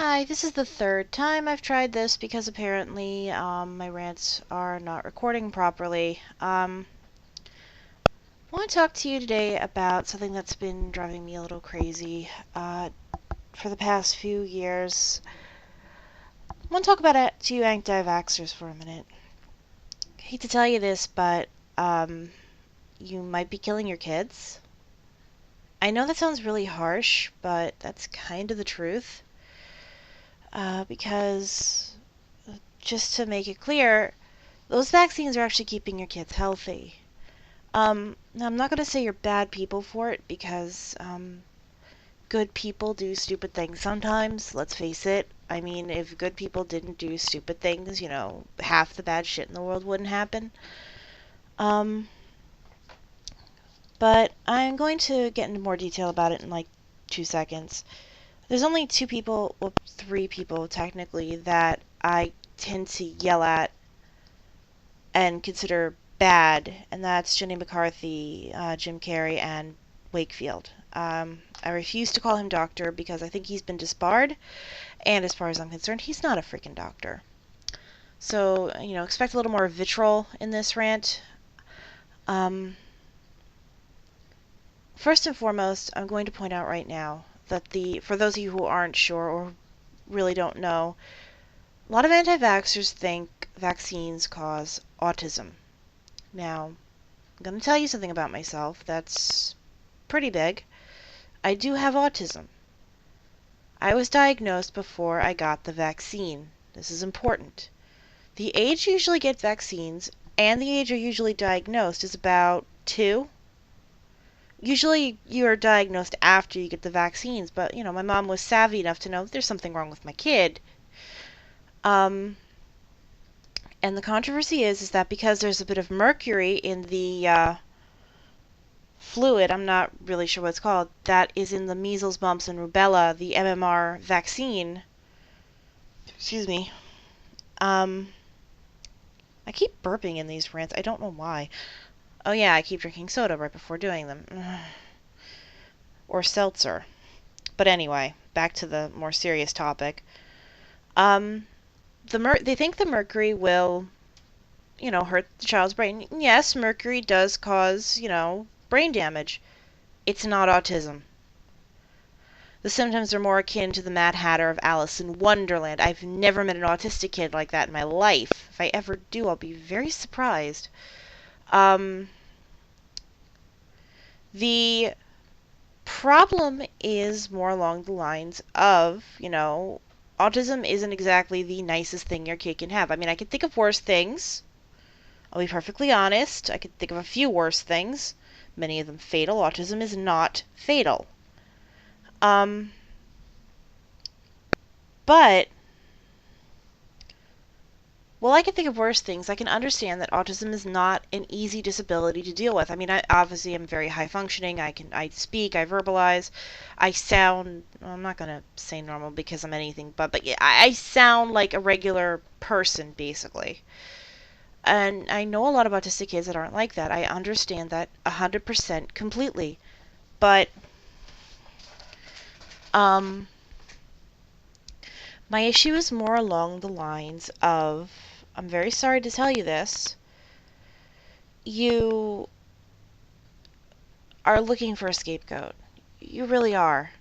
Hi, this is the third time I've tried this because apparently my rants are not recording properly. I want to talk to you today about something that's been driving me a little crazy for the past few years. I want to talk about it to you anti-vaxxers for a minute. I hate to tell you this, but you might be killing your kids. I know that sounds really harsh, but that's kind of the truth. Because, just to make it clear, those vaccines are actually keeping your kids healthy. Now I'm not going to say you're bad people for it because good people do stupid things sometimes, let's face it. I mean, if good people didn't do stupid things, half the bad shit in the world wouldn't happen. Um, but I'm going to get into more detail about it in like 2 seconds. There's only two people, well, three people technically, that I tend to yell at and consider bad, and that's Jenny McCarthy, Jim Carrey, and Wakefield. I refuse to call him doctor because I think he's been disbarred, and as far as I'm concerned, he's not a freaking doctor. So, expect a little more vitriol in this rant. Um, First and foremost, I'm going to point out right now that for those of you who aren't sure or really don't know, a lot of anti-vaxxers think vaccines cause autism. Now, I'm going to tell you something about myself that's pretty big. I do have autism. I was diagnosed before I got the vaccine. This is important. The age you usually get vaccines and the age you're usually diagnosed is about 2. Usually you're diagnosed after you get the vaccines, but my mom was savvy enough to know there's something wrong with my kid. Um, and the controversy is that because there's a bit of mercury in the fluid, I'm not really sure what it's called, that is in the measles, mumps, and rubella, the MMR vaccine. Excuse me. Um, I keep burping in these rants. I don't know why. Oh yeah, I keep drinking soda right before doing them. Or seltzer. But anyway, back to the more serious topic. Um, they think the mercury will, hurt the child's brain. Yes, mercury does cause, brain damage. It's not autism. The symptoms are more akin to the Mad Hatter of Alice in Wonderland. I've never met an autistic kid like that in my life. If I ever do, I'll be very surprised. Um, the problem is more along the lines of, autism isn't exactly the nicest thing your kid can have. I mean, I could think of worse things. I'll be perfectly honest. I could think of a few worse things. Many of them fatal. Autism is not fatal. Um, but Well, I can think of worse things. I can understand that autism is not an easy disability to deal with. I mean, I obviously am very high functioning. I speak, I verbalize, I sound. Well, I'm not gonna say normal because I'm anything but yeah, I sound like a regular person basically. And I know a lot of autistic kids that aren't like that. I understand that 100% completely. But um, my issue is more along the lines of, I'm very sorry to tell you this. You are looking for a scapegoat. You really are.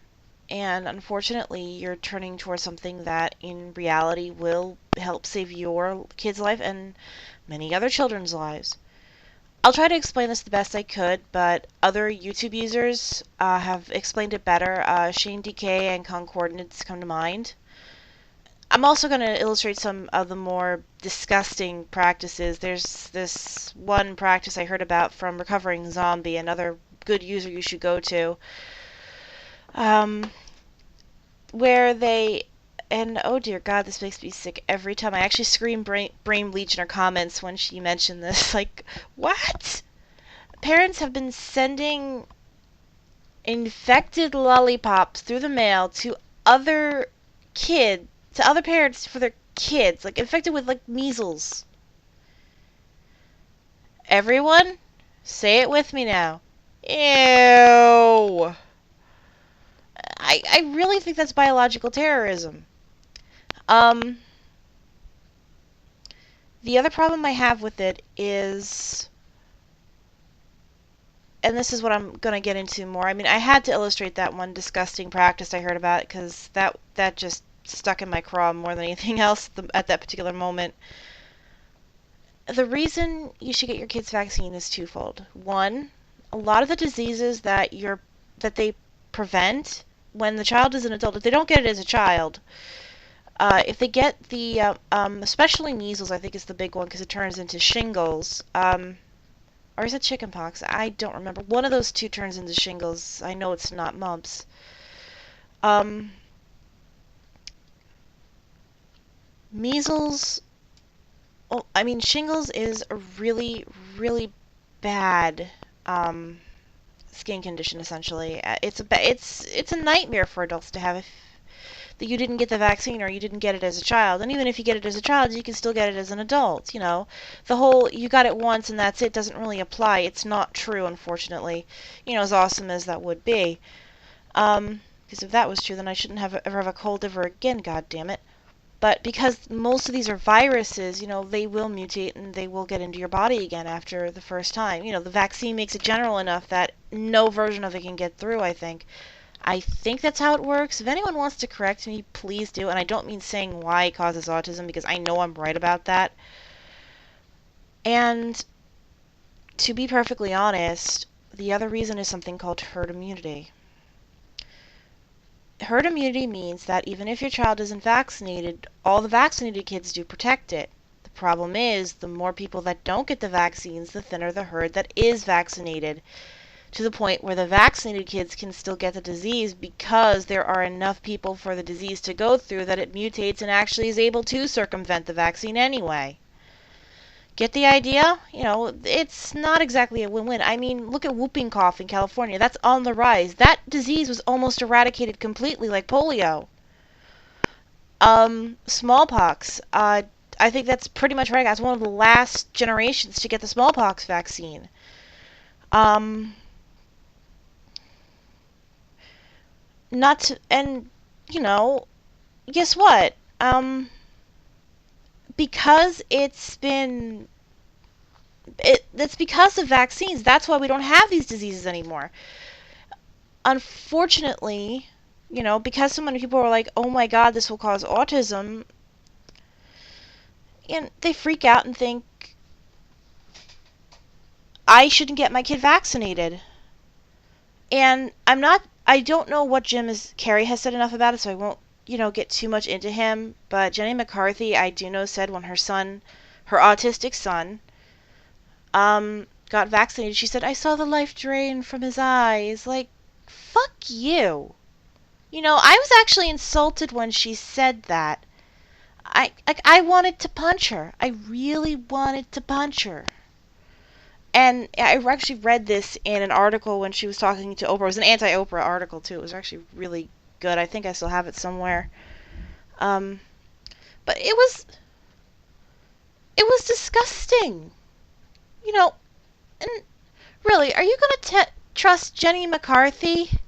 And unfortunately, you're turning towards something that in reality will help save your kid's life and many other children's lives. I'll try to explain this the best I could, but other YouTube users have explained it better. Shane DK and Concordance come to mind. I'm also going to illustrate some of the more disgusting practices. There's this one practice I heard about from Recovering Zombie, another good user you should go to, um, where they, and oh dear God, this makes me sick every time. I actually scream brain bleach in her comments when she mentioned this. Like, what? Parents have been sending infected lollipops through the mail to other kids, to other parents for their kids, like infected with like measles. Everyone, say it with me now. Ew. I really think that's biological terrorism. Um, the other problem I have with it is, and this is what I'm going to get into more. I mean, I had to illustrate that one disgusting practice I heard about because that just stuck in my craw more than anything else at that particular moment. The reason you should get your kids vaccine is twofold. One, a lot of the diseases that they prevent when the child is an adult, if they don't get it as a child, if they get especially measles, I think is the big one because it turns into shingles. Or is it chickenpox? I don't remember. One of those two turns into shingles. I know it's not mumps. Um, Measles. Oh, I mean, shingles is a really, really bad skin condition. Essentially, it's a nightmare for adults to have if that you didn't get the vaccine or you didn't get it as a child. And even if you get it as a child, you can still get it as an adult. The whole you got it once and that's it doesn't really apply. It's not true, unfortunately. As awesome as that would be. Because if that was true, then I shouldn't ever have a cold ever again. God damn it. But because most of these are viruses, they will mutate and they will get into your body again after the first time. The vaccine makes it general enough that no version of it can get through, I think. I think that's how it works. If anyone wants to correct me, please do. And I don't mean saying why it causes autism because I know I'm right about that. And to be perfectly honest, the other reason is something called herd immunity. Herd immunity means that even if your child isn't vaccinated, all the vaccinated kids do protect it. The problem is, the more people that don't get the vaccines, the thinner the herd that is vaccinated, to the point where the vaccinated kids can still get the disease because there are enough people for the disease to go through that it mutates and actually is able to circumvent the vaccine anyway. Get the idea? It's not exactly a win-win. I mean, look at whooping cough in California. That's on the rise. That disease was almost eradicated completely like polio. Smallpox. I think that's pretty much right. I was one of the last generations to get the smallpox vaccine. Um, Not to, and guess what? Because it's because of vaccines. That's why we don't have these diseases anymore. Unfortunately, because so many people are like, "Oh my God, this will cause autism," and they freak out and think I shouldn't get my kid vaccinated. And I don't know what Carrie has said enough about it, so I won't, get too much into him. But Jenny McCarthy, I do know, said when her autistic son, got vaccinated, she said, I saw the life drain from his eyes. Like, fuck you. I was actually insulted when she said that. I wanted to punch her. I really wanted to punch her. And I actually read this in an article when she was talking to Oprah. It was an anti-Oprah article too. It was actually really good. I think I still have it somewhere. Um, but it was disgusting. You know, and really, are you gonna trust Jenny McCarthy?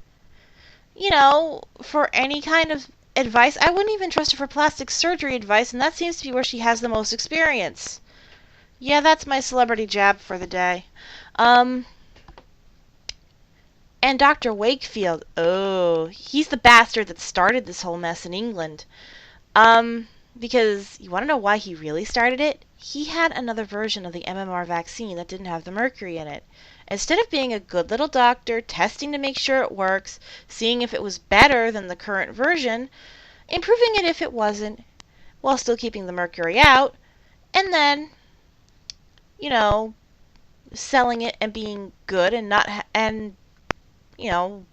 For any kind of advice? I wouldn't even trust her for plastic surgery advice, and that seems to be where she has the most experience. Yeah, that's my celebrity jab for the day. Um, And Dr. Wakefield, oh, he's the bastard that started this whole mess in England. Because you want to know why he really started it? He had another version of the MMR vaccine that didn't have the mercury in it. Instead of being a good little doctor, testing to make sure it works, seeing if it was better than the current version, improving it if it wasn't, while still keeping the mercury out, and then, you know, selling it and being good and not and you know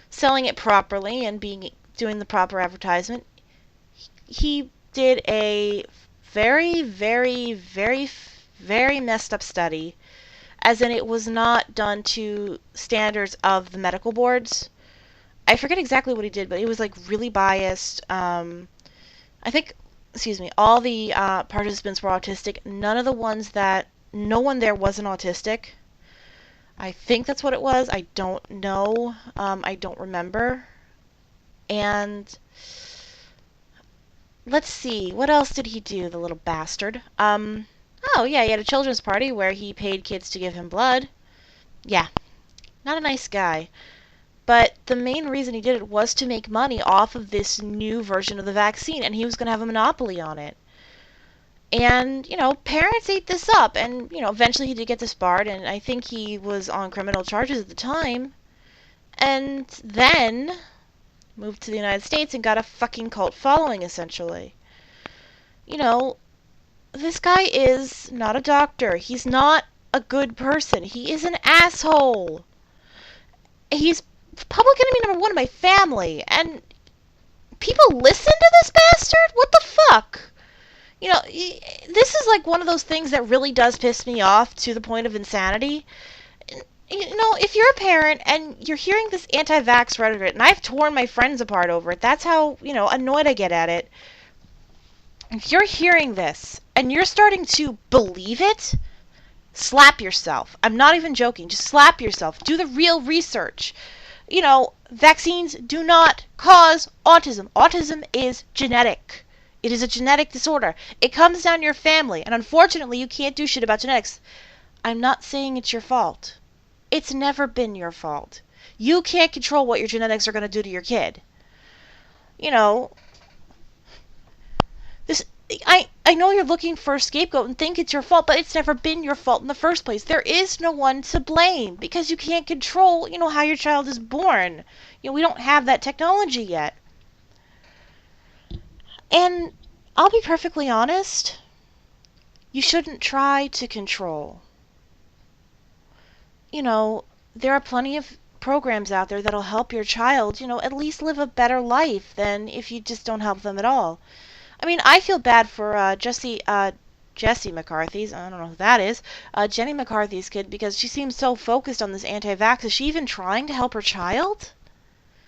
selling it properly and being doing the proper advertisement. He did a very, very, very, very messed up study, as in it was not done to standards of the medical boards. I forget exactly what he did, but it was like really biased. I think, excuse me, all the participants were autistic. No one there wasn't autistic. I think that's what it was. I don't know. I don't remember. And let's see, what else did he do, the little bastard? Oh yeah, he had a children's party where he paid kids to give him blood. Yeah, not a nice guy. But the main reason he did it was to make money off of this new version of the vaccine, and he was going to have a monopoly on it. And, parents ate this up, and, eventually he did get disbarred, and I think he was on criminal charges at the time. And then moved to the United States and got a fucking cult following, essentially. You know, this guy is not a doctor. He's not a good person. He is an asshole. He's public enemy number one in my family, and people listen to this bastard? What the fuck? This is like one of those things that really does piss me off to the point of insanity. If you're a parent and you're hearing this anti-vax rhetoric, and I've torn my friends apart over it, that's how, annoyed I get at it. If you're hearing this and you're starting to believe it, slap yourself. I'm not even joking. Just slap yourself. Do the real research. Vaccines do not cause autism. Autism is genetic. It is a genetic disorder. It comes down your family, and unfortunately, you can't do shit about genetics. I'm not saying it's your fault. It's never been your fault. You can't control what your genetics are going to do to your kid. This I know you're looking for a scapegoat and think it's your fault, but it's never been your fault in the first place. There is no one to blame because you can't control, how your child is born. We don't have that technology yet. And I'll be perfectly honest, you shouldn't try to control. There are plenty of programs out there that'll help your child, at least live a better life than if you just don't help them at all. I mean, I feel bad for Jesse McCarthy's, I don't know who that is, Jenny McCarthy's kid, because she seems so focused on this anti-vax. Is she even trying to help her child?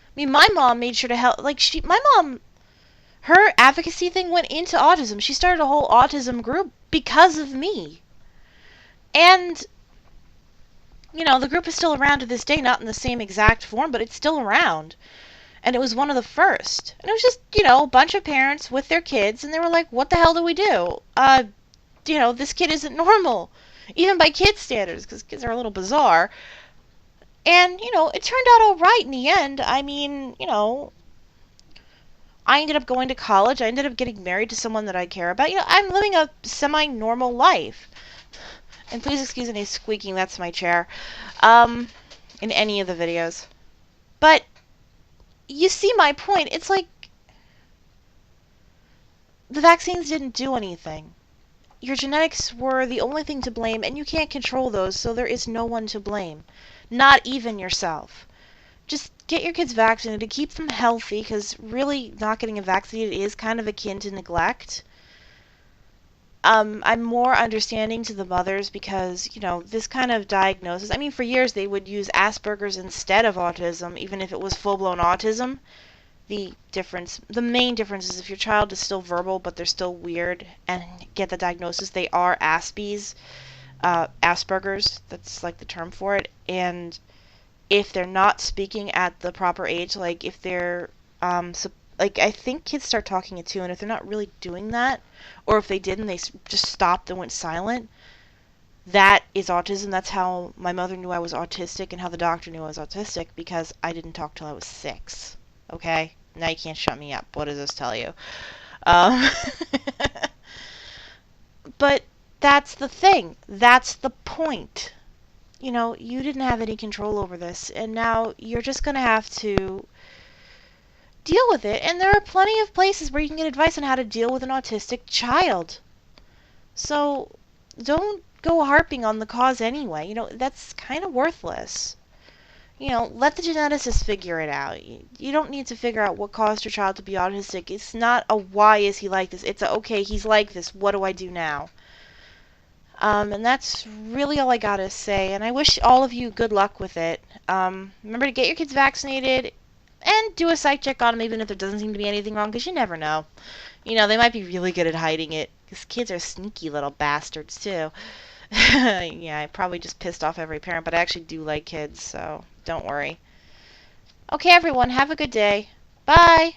I mean, my mom made sure to help, my mom, her advocacy thing went into autism. She started a whole autism group because of me. And, the group is still around to this day, not in the same exact form, but it's still around. And it was one of the first. And it was just, a bunch of parents with their kids, and they were like, what the hell do we do? This kid isn't normal. Even by kids' standards, because kids are a little bizarre. And, it turned out all right in the end. I mean, I ended up going to college. I ended up getting married to someone that I care about. I'm living a semi-normal life. And please excuse any squeaking, that's my chair. In any of the videos. But you see my point. It's like the vaccines didn't do anything. Your genetics were the only thing to blame, and you can't control those, so there is no one to blame. Not even yourself. Just get your kids vaccinated, keep them healthy, because really not getting vaccinated is kind of akin to neglect. I'm more understanding to the mothers because, this kind of diagnosis, I mean, for years they would use Asperger's instead of autism, even if it was full-blown autism. The main difference is if your child is still verbal, but they're still weird and get the diagnosis, they are Asperger's, that's like the term for it, and if they're not speaking at the proper age, like if they're, I think kids start talking at 2, and if they're not really doing that, or if they did and they just stopped and went silent, that is autism. That's how my mother knew I was autistic and how the doctor knew I was autistic, because I didn't talk till I was 6. Okay? Now you can't shut me up. What does this tell you? But that's the thing. That's the point. You didn't have any control over this, and now you're just going to have to deal with it. And there are plenty of places where you can get advice on how to deal with an autistic child. So don't go harping on the cause anyway. That's kind of worthless. Let the geneticists figure it out. You don't need to figure out what caused your child to be autistic. It's not a why is he like this. It's a okay, he's like this. What do I do now? And that's really all I gotta say. And I wish all of you good luck with it. Remember to get your kids vaccinated and do a psych check on them, even if there doesn't seem to be anything wrong, because you never know. They might be really good at hiding it, because kids are sneaky little bastards, too. Yeah, I probably just pissed off every parent, but I actually do like kids, so don't worry. Okay, everyone, have a good day. Bye!